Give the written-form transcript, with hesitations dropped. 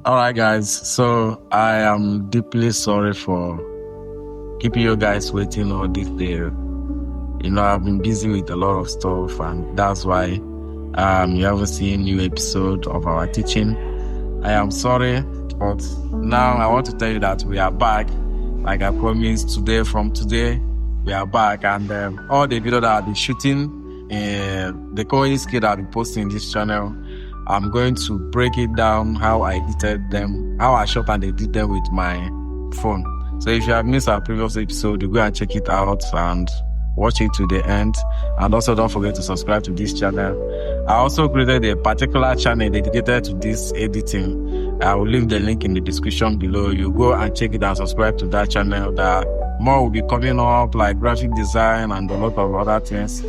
All right, guys. So I am deeply sorry for keeping you guys waiting all this day. I've been busy with a lot of stuff, and that's why you haven't seen new episode of our teaching. I am sorry, but now I want to tell you that we are back. Like I promised from today, we are back, and all the video that I've been shooting, the coding skill that I'll be posting in this channel, I'm going to break it down how I edited them, how I shot and edit them with my phone. So if you have missed our previous episode, you go and check it out and watch it to the end. And also don't forget to subscribe to this channel. I also created a particular channel dedicated to this editing. I will leave the link in the description below. You go and check it and subscribe to that channel. That more will be coming up, like graphic design and a lot of other things.